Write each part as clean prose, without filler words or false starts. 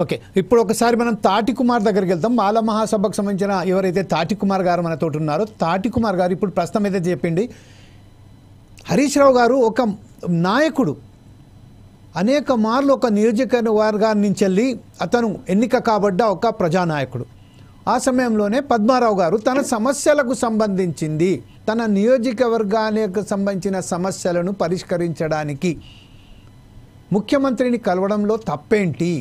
Okay, ఇప్పుడు ఒకసారి మనం తాటి కుమార్ దగ్గరికి వెళ్తాం. మాల మహాసభకు సంబంధించిన ఎవరైతే తాటి కుమార్ గారు మనతో ఉన్నారో, తాటి కుమార్ గారు ఇప్పుడు ప్రస్తుతం ఏదైతే చెప్పింది, హరీష్ రావు గారు ఒక నాయకుడు, అనేక మార్లు ఒక నియోజకవర్గాన్ని నుంచి వెళ్ళి అతను ఎన్నిక కాబడ్డ ఒక ప్రజానాయకుడు. ఆ సమయంలోనే పద్మారావు గారు తన సమస్యలకు సంబంధించింది, తన నియోజకవర్గానికి సంబంధించిన సమస్యలను పరిష్కరించడానికి ముఖ్యమంత్రిని కలవడంలో తప్పేంటి,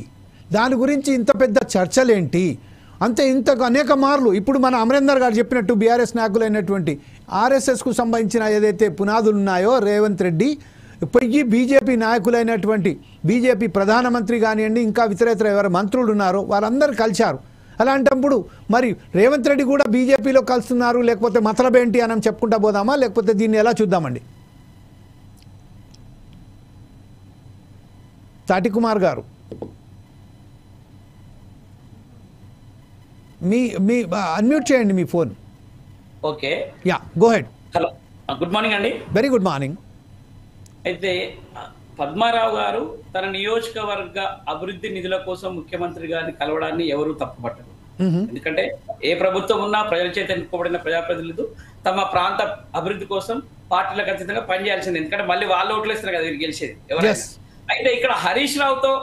దాని గురించి ఇంత పెద్ద చర్చలేంటి, అంతే ఇంత అనేక మార్లు ఇప్పుడు మన అమరేందర్ గారు చెప్పినట్టు బీఆర్ఎస్ నాయకులైనటువంటి ఆర్ఎస్ఎస్కు సంబంధించిన ఏదైతే పునాదులు ఉన్నాయో రేవంత్ రెడ్డి పొయ్యి బీజేపీ నాయకులైనటువంటి బీజేపీ ప్రధానమంత్రి కానివ్వండి, ఇంకా ఇతరేతర ఎవరు మంత్రులు ఉన్నారో వారందరూ కలిశారు. అలాంటప్పుడు మరి రేవంత్ రెడ్డి కూడా బీజేపీలో కలుస్తున్నారు, లేకపోతే మతలబ్ ఏంటి అని చెప్పుకుంటా పోదామా, లేకపోతే దీన్ని ఎలా చూద్దామండి? తాటి కుమార్ గారు మీ అన్మ్యూట్ చేయండి మీ phone. Okay, ya, go ahead. Hello, good morning అండి. Very good morning. అయితే పద్మారావు గారు తన నియోజకవర్గ అభివృద్ధి నిధుల కోసం ముఖ్యమంత్రి గారిని కలవడాన్ని ఎవరూ తప్పుపట్టరు. ఎందుకంటే ఏ ప్రభుత్వం ఉన్నా ప్రజల చేత ఎన్నుకోబడిన ప్రజాప్రతినిధులు తమ ప్రాంత అభివృద్ధి కోసం పార్టీలకు ఖచ్చితంగా పనిచేయాల్సింది. ఎందుకంటే మళ్ళీ వాళ్ళు ఓట్లు ఇస్తారు కదా వీరు గెలిచేది ఎవరైనా. అయితే ఇక్కడ హరీష్ రావుతో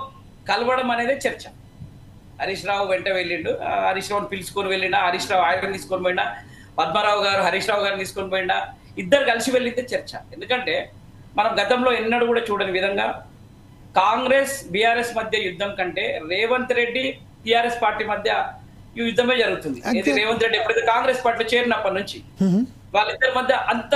కలవడం అనేది చర్చ. హరీష్ రావు వెంట వెళ్ళిండు, హరీష్ రావుని పిలుచుకొని వెళ్ళినా, హరీష్ రావు ఆయన తీసుకొని పోయినా, పద్మారావు గారు హరీష్ రావు గారిని తీసుకొని పోయినా, ఇద్దరు కలిసి వెళ్ళితే చర్చ. ఎందుకంటే మనం గతంలో ఎన్నడూ కూడా చూడని విధంగా కాంగ్రెస్ బీఆర్ఎస్ మధ్య యుద్ధం కంటే రేవంత్ రెడ్డి టీఆర్ఎస్ పార్టీ మధ్య ఈ యుద్ధమే జరుగుతుంది. రేవంత్ రెడ్డి ఎప్పుడైతే కాంగ్రెస్ పార్టీలో చేరినప్పటి నుంచి వాళ్ళిద్దరి మధ్య అంత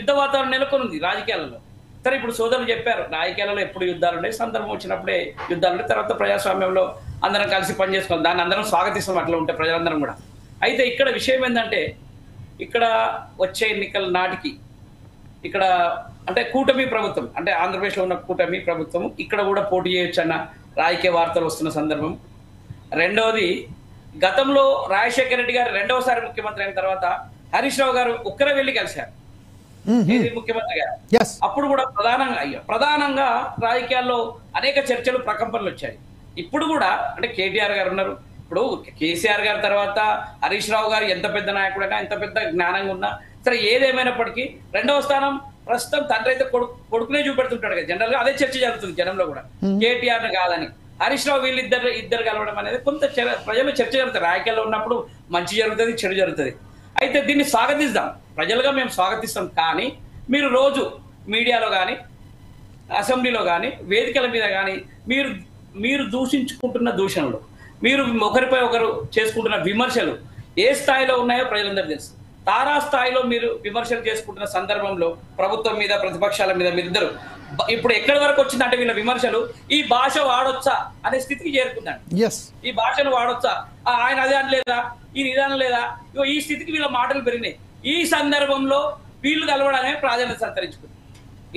యుద్ధ వాతావరణం నెలకొని ఉంది రాజకీయాలలో. సరే, ఇప్పుడు సోదరులు చెప్పారు రాజకీయాలలో ఎప్పుడు యుద్ధాలు ఉన్నాయి, సందర్భం వచ్చినప్పుడే యుద్ధాలు ఉన్నాయి, తర్వాత ప్రజాస్వామ్యంలో అందరం కలిసి పనిచేసుకోవాలి, దాన్ని అందరం స్వాగతిస్తాం, అట్లా ఉంటాయి ప్రజలందరం కూడా. అయితే ఇక్కడ విషయం ఏంటంటే ఇక్కడ వచ్చే ఎన్నికల నాటికి ఇక్కడ అంటే కూటమి ప్రభుత్వం, అంటే ఆంధ్రప్రదేశ్లో ఉన్న కూటమి ప్రభుత్వం ఇక్కడ కూడా పోటీ చేయొచ్చు అన్న రాజకీయ వార్తలు వస్తున్న సందర్భం. రెండవది, గతంలో రాజశేఖర రెడ్డి గారు రెండవసారి ముఖ్యమంత్రి అయిన తర్వాత హరీష్ రావు గారు ఒక్కరే వెళ్ళి కలిశారు ముఖ్యమంత్రి గారు. అప్పుడు కూడా ప్రధానంగా రాజకీయాల్లో అనేక చర్చలు ప్రకంపనలు వచ్చాయి. ఇప్పుడు కూడా అంటే కేటీఆర్ గారు ఉన్నారు, ఇప్పుడు కేసీఆర్ గారి తర్వాత హరీష్ రావు గారు ఎంత పెద్ద నాయకుడైనా, ఎంత పెద్ద జ్ఞానంగా ఉన్నా సరే, ఏదేమైనప్పటికీ రెండవ స్థానం ప్రస్తుతం తండ్రి అయితే కొడుకునే చూపెడుతుంటాడు కదా. జనరల్ గా అదే చర్చ జరుగుతుంది జనంలో కూడా, కేటీఆర్ ని కాదని హరీష్ రావు ఇద్దరు కలవడం అనేది కొంత ప్రజలు చర్చ జరుగుతుంది. రాజకీయాల్లో ఉన్నప్పుడు మంచి జరుగుతుంది, చెడు జరుగుతుంది. అయితే దీన్ని స్వాగతిస్తాం, ప్రజలుగా మేము స్వాగతిస్తాం. కానీ మీరు రోజు మీడియాలో కానీ అసెంబ్లీలో కానీ వేదికల మీద కానీ మీరు దూషించుకుంటున్న దూషణలు, మీరు ఒకరిపై ఒకరు చేసుకుంటున్న విమర్శలు ఏ స్థాయిలో ఉన్నాయో ప్రజలందరూ తెలుసు. తారా స్థాయిలో మీరు విమర్శలు చేసుకుంటున్న సందర్భంలో ప్రభుత్వం మీద, ప్రతిపక్షాల మీద మీరిద్దరు ఇప్పుడు ఎక్కడి వరకు వచ్చిందంటే వీళ్ళ విమర్శలు ఈ భాష వాడొచ్చా అనే స్థితికి చేరుకుందండి. ఈ భాషను వాడొచ్చా, ఆయన అదే అనలేదా, ఈ నిదానం లేదా, ఈ స్థితికి వీళ్ళ మాటలు పెరిగినాయి. ఈ సందర్భంలో వీళ్ళు కలవడాన్ని ప్రాధాన్యత సంతరించుకుంది.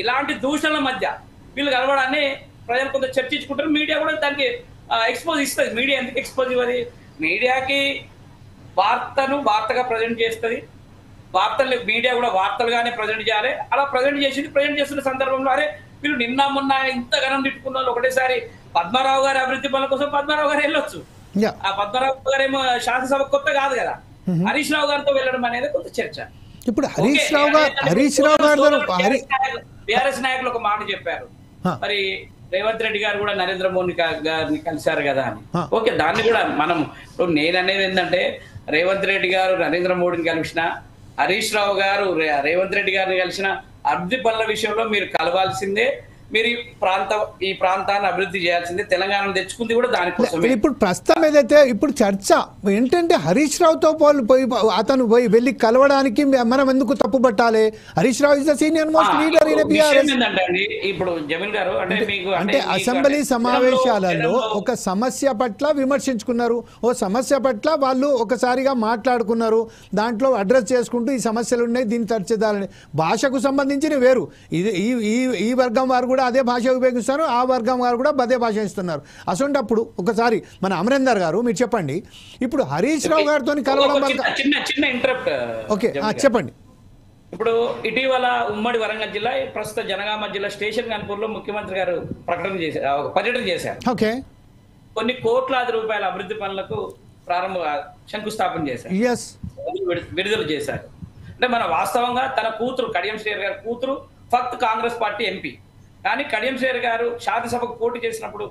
ఇలాంటి దూషణల మధ్య వీళ్ళు కలవడాన్ని ప్రజలు కొంత చర్చించుకుంటారు. మీడియా కూడా దానికి ఎక్స్పోజ్ ఇస్తుంది. మీడియా ఎందుకు ఎక్స్పోజ్ ఇవ్వదు? మీడియాకి వార్తగా ప్రజెంట్ చేస్తుంది. మీడియా కూడా వార్తలుగానే ప్రజెంట్ చేయాలి. అలా ప్రజెంట్ చేస్తున్న సందర్భంలో అరే వీళ్ళు నిన్న మొన్న ఇంత ఘనం తిట్టుకున్న వాళ్ళు ఒకటేసారి పద్మారావు గారి అభివృద్ధి పనుల కోసం పద్మారావు గారు వెళ్ళొచ్చు. ఆ పద్మారావు గారు ఏమో శాసనసభ కొత్త కాదు కదా, హరీష్ రావు గారితో వెళ్ళడం అనేది కొంత చర్చ. ఇప్పుడు హరీష్ రావు గారు బీఆర్ఎస్ నాయకులు ఒక మాట చెప్పారు, మరి రేవంత్ రెడ్డి గారు కూడా నరేంద్ర మోడీ గారిని కలిశారు కదా అని. ఓకే, దాన్ని కూడా మనం ఇప్పుడు నేను అనేది ఏంటంటే రేవంత్ రెడ్డి గారు నరేంద్ర మోడీని కలిసిన, హరీష్ రావు గారు రేవంత్ రెడ్డి గారిని కలిసిన అభివృద్ధి పనుల విషయంలో మీరు కలవాల్సిందే. మీరు ఈ ప్రాంతాన్ని అభివృద్ధి చేయాల్సిందే. తెలంగాణను తెచ్చుకుంది కూడా దానికోసమే. ఇప్పుడు ప్రస్తుతం ఏదైతే ఇప్పుడు చర్చ ఏంటంటే హరీష్ రావుతో అతను వెళ్ళి కలవడానికి మనం ఎందుకు తప్పు పట్టాలి? Harish Rao is the senior most leader in BRS. ఇప్పుడు జమీల్ గారు అంటే అసెంబ్లీ సమావేశాలలో ఒక సమస్య పట్ల విమర్శించుకున్నారు, ఓ సమస్య పట్ల వాళ్ళు ఒకసారిగా మాట్లాడుకున్నారు, దాంట్లో అడ్రస్ చేసుకుంటూ ఈ సమస్యలు ఉన్నాయి, దీన్ని చర్చిద్దాలని. భాషకు సంబంధించిన వేరు, ఇది ఈ వర్గం వారు కూడా అదే భాష ఉపయోగిస్తారు, ఆ వర్గం వారు కూడా అదే భాష ఇస్తున్నారు. అసొంటప్పుడు ఒకసారి మన అమరేందర్ గారు మీరు చెప్పండి, ఇప్పుడు హరీష్ రావు గారితో కలవడం చిన్న ఇంటరప్ట్. ఓకే, చెప్పండి. ఇప్పుడు ఇటీవల ఉమ్మడి వరంగల్ జిల్లా ప్రస్తుత జనగామ జిల్లా స్టేషన్ కాన్పూర్ లో ముఖ్యమంత్రి గారు పర్యటన చేశారు. ఓకే, కొన్ని కోట్లాది రూపాయల అభివృద్ధి పనులకు శంకుస్థాపన చేశారు, ఎస్ విడుదల చేశారు. అంటే మన వాస్తవంగా తన కూతురు కడియం శ్రీహరి గారి కూతురు ఫక్త్ కాంగ్రెస్ పార్టీ ఎంపీ, కానీ కడియం శ్రీహరి గారు శాసనసభకు పోటీ చేసినప్పుడు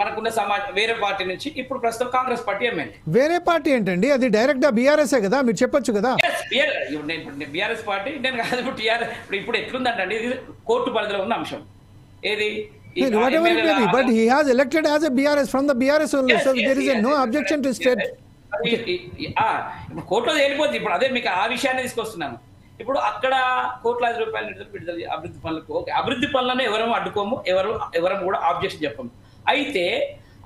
మనకున్న సమాజం వేరే పార్టీ నుంచి ఇప్పుడు ప్రస్తుతం కాంగ్రెస్ పార్టీ ఎమ్మెల్యే. వేరే పార్టీ ఏంటండి, అది డైరెక్ట్ గా బీఆర్ఎస్ కదా, మీరు చెప్పొచ్చు కదా. బీఆర్ఎస్ పార్టీ నేను కాదు, ఇప్పుడు టీఆర్ఎస్ ఇప్పుడు ఎట్లుందంటే ఇది కోర్టు పరిధిలో ఉన్న అంశం. ఏది whatever it may be, but he has elected as a BRS from the BRS only, so there is no objection to state. ఇప్పుడు కోర్టులో వెళ్ళిపోతుంది. ఇప్పుడు అదే మీకు ఆ విషయాన్ని తీసుకొస్తున్నాను. ఇప్పుడు అక్కడ కోట్లాది రూపాయలు విడుదల అభివృద్ధి పనులకు, ఓకే, అభివృద్ధి పనులను ఎవరము అడ్డుకోము, ఎవరం కూడా ఆబ్జెక్షన్ చెప్పము. అయితే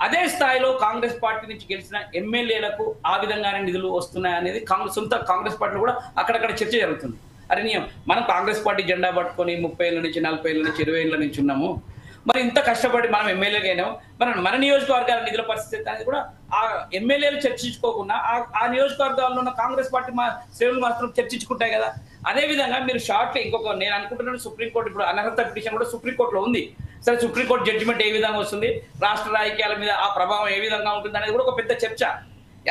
అదే స్థాయిలో కాంగ్రెస్ పార్టీ నుంచి గెలిచిన ఎమ్మెల్యేలకు ఆ విధంగానే నిధులు వస్తున్నాయి అనేది సొంత కాంగ్రెస్ పార్టీలో కూడా అక్కడక్కడ చర్చ జరుగుతుంది. అరే మనం కాంగ్రెస్ పార్టీ జెండా పట్టుకొని 30 ఏళ్ళ నుంచి 40 ఏళ్ళ నుంచి 20 ఏళ్ళ నుంచి ఉన్నాము, మరి ఇంత కష్టపడి మనం ఎమ్మెల్యేగా అయినాం, మన నియోజకవర్గాల నిధుల పరిస్థితి అనేది కూడా ఆ ఎమ్మెల్యేలు చర్చించుకోకుండా ఆ నియోజకవర్గాల్లో ఉన్న కాంగ్రెస్ పార్టీ శ్రేణులు మాత్రం చర్చించుకుంటాయి కదా. అదే విధంగా మీరు షార్ట్ ఇంకొక నేను అనుకుంటున్నాను, సుప్రీంకోర్టు ఇప్పుడు అనర్హత పిటిషన్ కూడా సుప్రీంకోర్టులో ఉంది. సరే, సుప్రీంకోర్టు జడ్జిమెంట్ ఏ విధంగా వస్తుంది, రాష్ట్ర రాజకీయాల మీద ఆ ప్రభావం ఏ విధంగా ఉంటుంది అనేది కూడా ఒక పెద్ద చర్చ.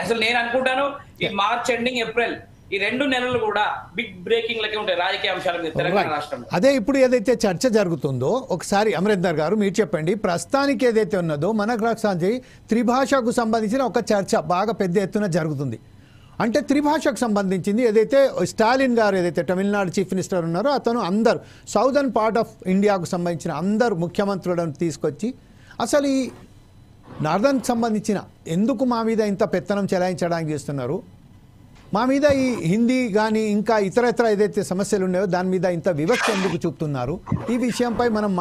అసలు నేను అనుకుంటాను ఈ మార్చ్ ఎండింగ్ ఏప్రిల్ ఈ 2 నెలలు కూడా బిగ్ బ్రేకింగ్ లకే ఉంటాయి రాజకీయ అంశాల మీద తెలంగాణ రాష్ట్రంలో. అదే ఇప్పుడు ఏదైతే చర్చ జరుగుతుందో ఒకసారి అమరేందర్ గారు మీరు చెప్పండి. ప్రస్తుతానికి ఏదైతే ఉన్నదో మనకు రాష్ట్రానికి త్రిభాషకు సంబంధించిన ఒక చర్చ బాగా పెద్ద ఎత్తున జరుగుతుంది. అంటే త్రిభాషకు సంబంధించింది ఏదైతే స్టాలిన్ గారు ఏదైతే తమిళనాడు చీఫ్ మినిస్టర్ ఉన్నారో అతను అందరు సౌదర్న్ పార్ట్ ఆఫ్ ఇండియాకు సంబంధించిన అందరు ముఖ్యమంత్రులను తీసుకొచ్చి అసలు ఈ నార్దర్న్కి సంబంధించిన ఎందుకు మా మీద ఇంత పెత్తనం చెలాయించడానికి చేస్తున్నారు, మా మీద ఈ హిందీ కానీ ఇంకా ఇతర ఏదైతే సమస్యలు ఉన్నాయో దాని మీద ఇంత వివక్ష ఎందుకు చూపుతున్నారు, ఈ విషయంపై మనం